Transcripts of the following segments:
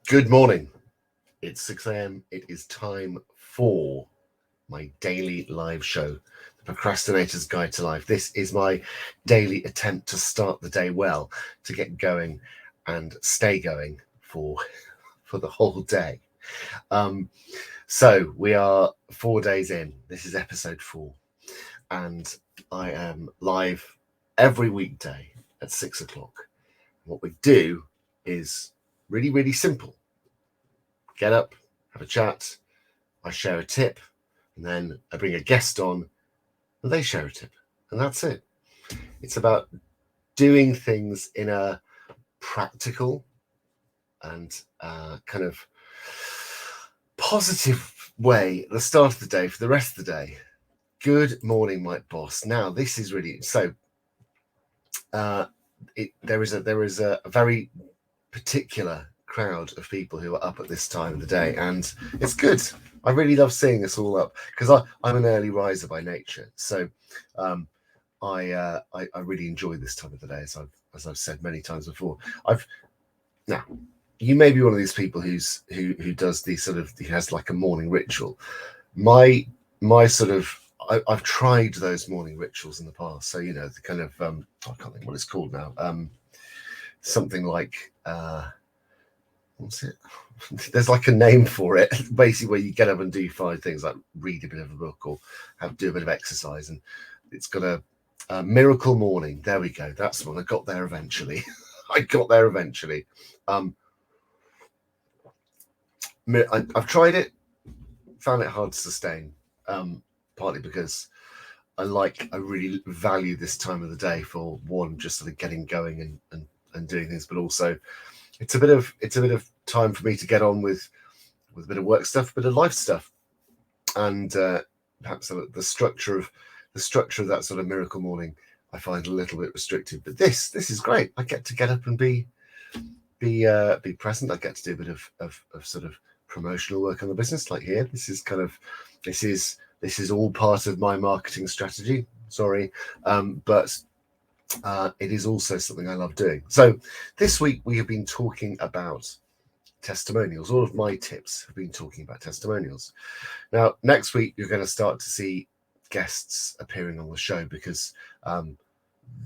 Good morning. It's 6 a.m. It is time for my daily live show, The Procrastinator's Guide to Life. This is my daily attempt to start the day well, to get going and stay going for the whole day. So we are 4 days in. This is episode 4, and I am live every weekday at 6 o'clock. What we do is really, really simple. Get up, have a chat, I share a tip, and then I bring a guest on and they share a tip. And that's it. It's about doing things in a practical and kind of positive way at the start of the day for the rest of the day. Good morning, Mike Boss. Now, this is really so. There is a very particular crowd of people who are up at this time of the day, and it's good. I really love seeing us all up because I'm an early riser by nature, so I really enjoy this time of the day, as I've said many times before. Now you may be one of these people who does the sort of, he has like a morning ritual. My sort of, I've tried those morning rituals in the past, so the kind of I can't think what it's called now. Something like what's it? There's like a name for it, basically, where you get up and do 5 things, like read a bit of a book or do a bit of exercise, and it's got a miracle morning. There we go. That's the one. I got there eventually. I've tried it, found it hard to sustain, partly because I really value this time of the day for one, just sort of getting going and doing things, but also it's a bit of time for me to get on with a bit of work stuff, a bit of life stuff, and perhaps the structure of that sort of miracle morning I find a little bit restricted. But this is great. I get to get up and be present. I get to do a bit of sort of promotional work on the business, like here. This is all part of my marketing strategy. Sorry, but it is also something I love doing. So this week we have been talking about testimonials. All of my tips have been talking about testimonials. Now, next week you're going to start to see guests appearing on the show, because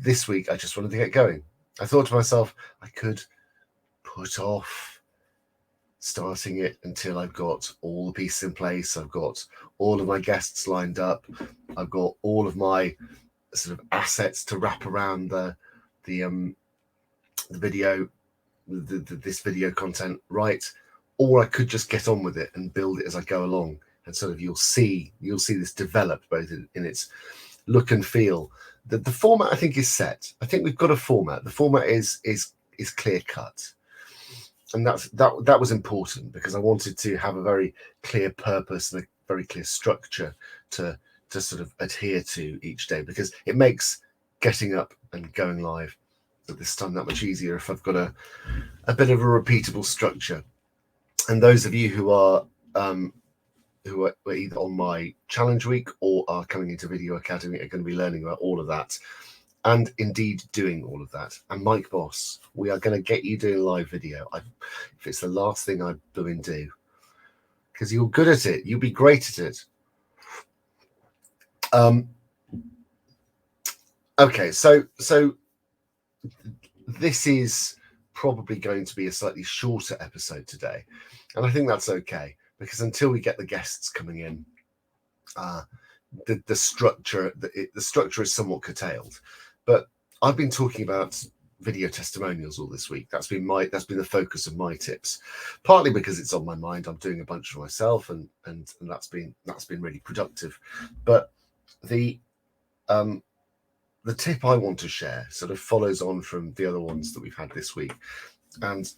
this week I just wanted to get going. I thought to myself, I could put off starting it until I've got all the pieces in place. I've got all of my guests lined up. I've got all of my sort of assets to wrap around the video, this video content, right? Or I could just get on with it and build it as I go along, and sort of you'll see this develop both in its look and feel. The format, I think, is set. I think we've got a format. The format is clear cut, and that was important because I wanted to have a very clear purpose and a very clear structure to sort of adhere to each day, because it makes getting up and going live at this time that much easier if I've got a bit of a repeatable structure. And those of you who are either on my challenge week or are coming into Video Academy are going to be learning about all of that, and indeed doing all of that. And Mike Boss, we are going to get you doing live video. If it's the last thing I do, because you're good at it, you'll be great at it. Okay, so this is probably going to be a slightly shorter episode today, and I think that's okay, because until we get the guests coming in, the structure is somewhat curtailed. But I've been talking about video testimonials all this week. That's been the focus of my tips, partly because it's on my mind. I'm doing a bunch for myself, and that's been really productive. But the tip I want to share sort of follows on from the other ones that we've had this week, and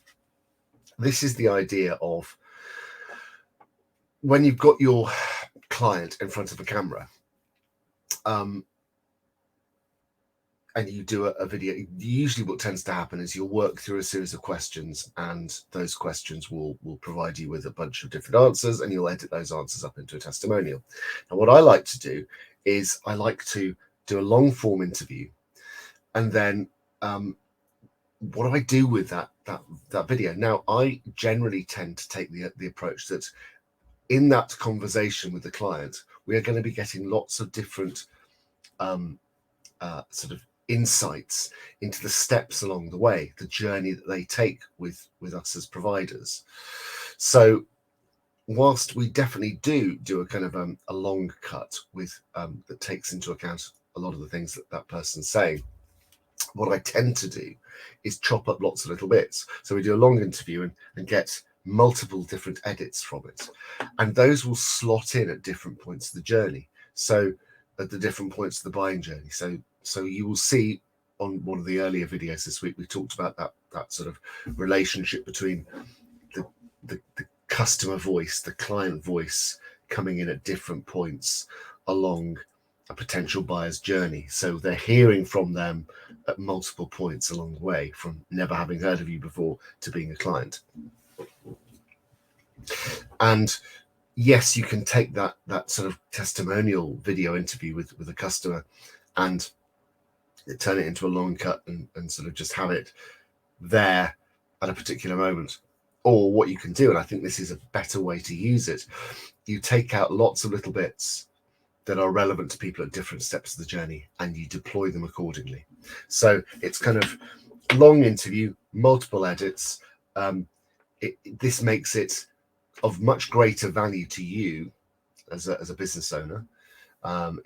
this is the idea of when you've got your client in front of a camera, and you do a video. Usually what tends to happen is you'll work through a series of questions, and those questions will provide you with a bunch of different answers, and you'll edit those answers up into a testimonial. And what I like to do is I like to do a long form interview, and then what I do with that that video. Now, I generally tend to take the approach that in that conversation with the client, we are going to be getting lots of different sort of insights into the steps along the way, the journey that they take with us as providers. So whilst we definitely do a kind of a long cut with that takes into account a lot of the things that person's saying, what I tend to do is chop up lots of little bits. So we do a long interview and get multiple different edits from it, and those will slot in at different points of the journey. So at the different points of the buying journey. So you will see on one of the earlier videos this week, we talked about that sort of relationship between the customer voice, the client voice coming in at different points along a potential buyer's journey. So they're hearing from them at multiple points along the way, from never having heard of you before to being a client. And yes, you can take that sort of testimonial video interview with a customer and turn it into a long cut and sort of just have it there at a particular moment. Or what you can do, and I think this is a better way to use it, you take out lots of little bits that are relevant to people at different steps of the journey and you deploy them accordingly. So it's kind of long interview, multiple edits. This makes it of much greater value to you as a business owner,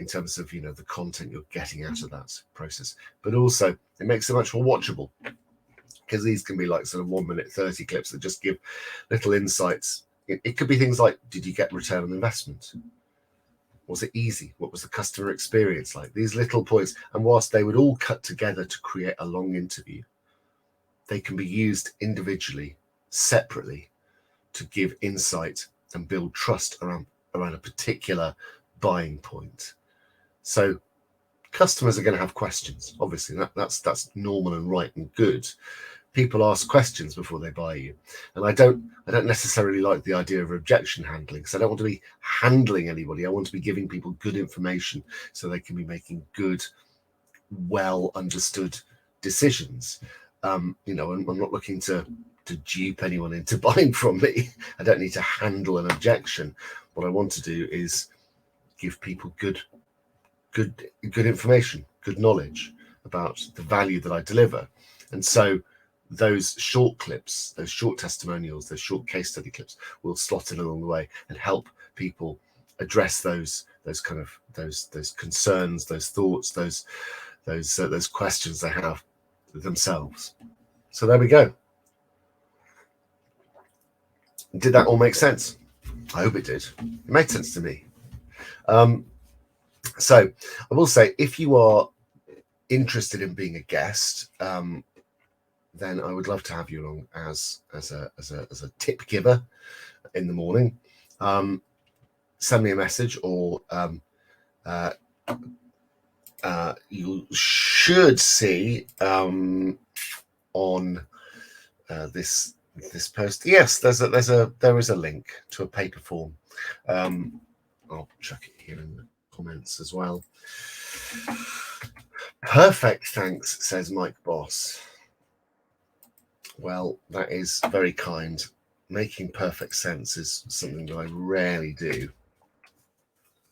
in terms of, you know, the content you're getting out of that process, but also it makes it much more watchable, because these can be like sort of 1 minute 30 clips that just give little insights. It could be things like, did you get return on investment? Was it easy? What was the customer experience like? These little points, and whilst they would all cut together to create a long interview, they can be used individually, separately, to give insight and build trust around a particular buying point. So customers are going to have questions, obviously. That's normal and right and good. People ask questions before they buy you, and I don't necessarily like the idea of objection handling, because I don't want to be handling anybody. I want to be giving people good information so they can be making good, well understood decisions. You know, I'm not looking to dupe anyone into buying from me. I don't need to handle an objection. What I want to do is give people good information, good knowledge about the value that I deliver. And so those short clips, those short testimonials, those short case study clips will slot in along the way and help people address those kind of those concerns, those thoughts, those questions they have themselves. So there we go. Did that all make sense? I hope it did. It made sense to me. So I will say, if you are interested in being a guest, then I would love to have you along as a tip giver in the morning. Send me a message, or you should see on this post. Yes, there is a link to a paper form. I'll chuck it here in the comments as well. Perfect, thanks, says Mike Boss. Well, that is very kind. Making perfect sense is something that I rarely do,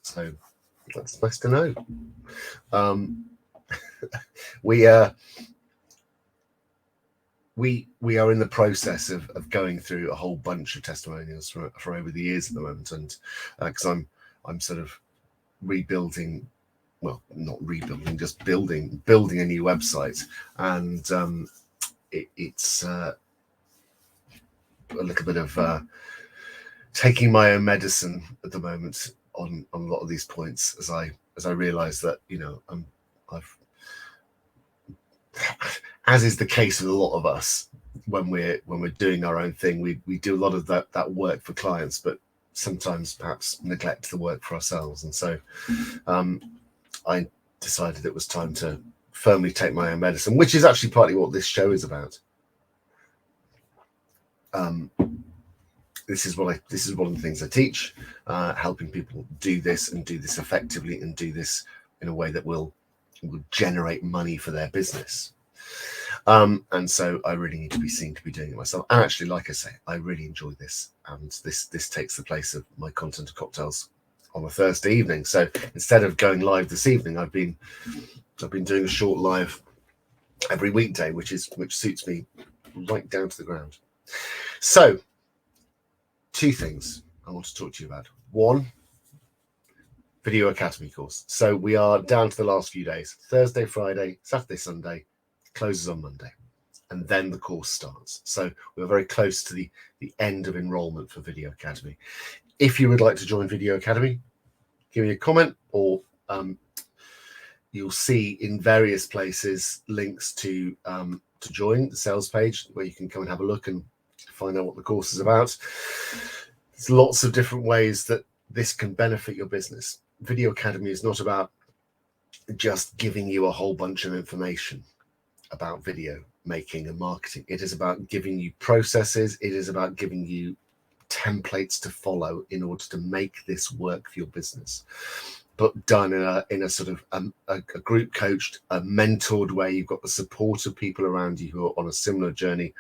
so that's nice to know. We are in the process of going through a whole bunch of testimonials for over the years at the moment, and because I'm sort of rebuilding, well, not rebuilding, just building a new website, and it's a little bit of taking my own medicine at the moment on a lot of these points, as I realise that, you know, I've as is the case with a lot of us, when we're doing our own thing, we do a lot of that work for clients, but sometimes perhaps neglect the work for ourselves. And so I decided it was time to firmly take my own medicine, which is actually partly what this show is about. This is one of the things I teach, helping people do this and do this effectively and do this in a way that will generate money for their business. And so I really need to be seen to be doing it myself. And actually, like I say, I really enjoy this, and this takes the place of my content of cocktails on a Thursday evening. So instead of going live this evening, I've been doing a short live every weekday, which suits me right down to the ground. So 2 things I want to talk to you about. 1, Video Academy course. So we are down to the last few days: Thursday, Friday, Saturday, Sunday, closes on Monday, and then the course starts. So we're very close to the end of enrollment for Video Academy. If you would like to join Video Academy, give me a comment, or you'll see in various places links to join the sales page where you can come and have a look and find out what the course is about. There's lots of different ways that this can benefit your business. Video Academy is not about just giving you a whole bunch of information about video making and marketing. It is about giving you processes. It is about giving you templates to follow in order to make this work for your business, but done in a sort of a group coached, a mentored way. You've got the support of people around you who are on a similar journey,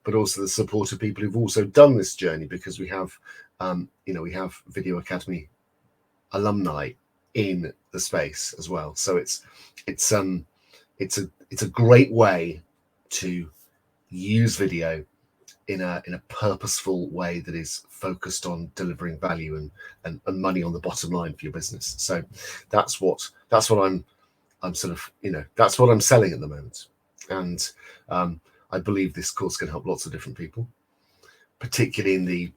but also the support of people who've also done this journey, because we have we have Video Academy alumni in the space as well. So it's a great way to use video in a purposeful way that is focused on delivering value and money on the bottom line for your business. So that's what I'm sort of, that's what I'm selling at the moment. And I believe this course can help lots of different people, particularly in the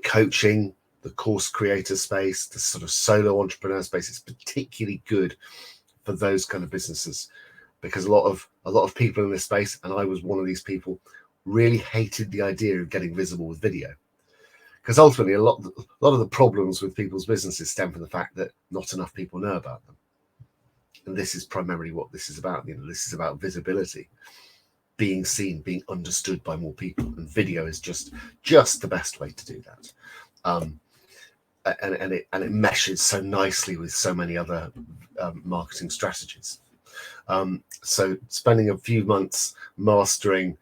coaching, the course creator space, the sort of solo entrepreneur space. It's particularly good for those kind of businesses, because a lot of people in this space, and I was one of these people, really hated the idea of getting visible with video, because ultimately a lot of the problems with people's businesses stem from the fact that not enough people know about them. And this is primarily what this is about. This is about visibility, being seen, being understood by more people, and video is just the best way to do that. And it meshes so nicely with so many other marketing strategies. So spending a few months mastering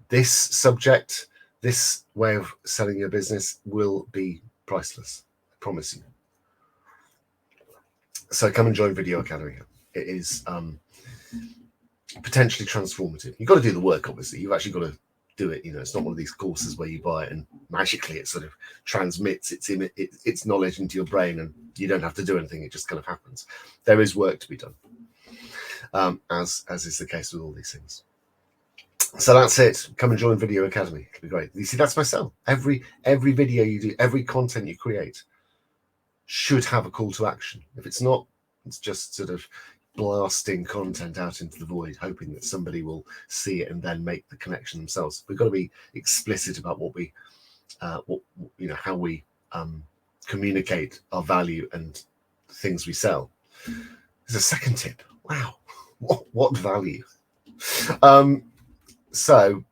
this subject, this way of selling your business, will be priceless. I promise you. So come and join Video Academy. It is potentially transformative. You've got to do the work, obviously. You've actually got to do it. It's not one of these courses where you buy it and magically it sort of transmits its knowledge into your brain and you don't have to do anything. It just kind of happens. There is work to be done, as is the case with all these things. So that's it. Come and join Video Academy. It'll be great. You see, that's myself. Every video you do, every content you create should have a call to action. If it's not, it's just sort of blasting content out into the void, hoping that somebody will see it and then make the connection themselves. We've got to be explicit about how we communicate our value and things we sell. There's a second tip. Wow, what value? So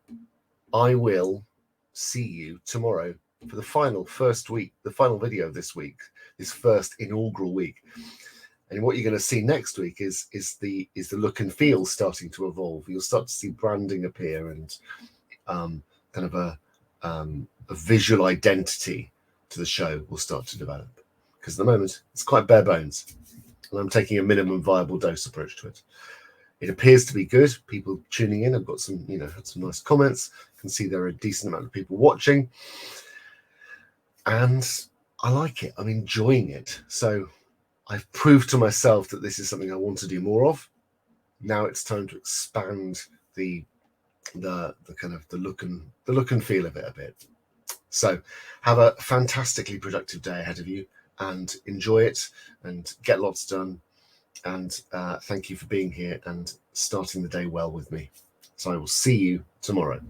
I will see you tomorrow for the final video of this week, this first inaugural week. And what you're going to see next week is the look and feel starting to evolve. You'll start to see branding appear and kind of a visual identity to the show will start to develop. Because at the moment it's quite bare bones, and I'm taking a minimum viable dose approach to it. It appears to be good. People tuning in. I've got some, had some nice comments. You can see there are a decent amount of people watching, and I like it. I'm enjoying it. So I've proved to myself that this is something I want to do more of. Now it's time to expand the kind of the look and feel of it a bit. So have a fantastically productive day ahead of you, and enjoy it and get lots done. And thank you for being here and starting the day well with me. So I will see you tomorrow.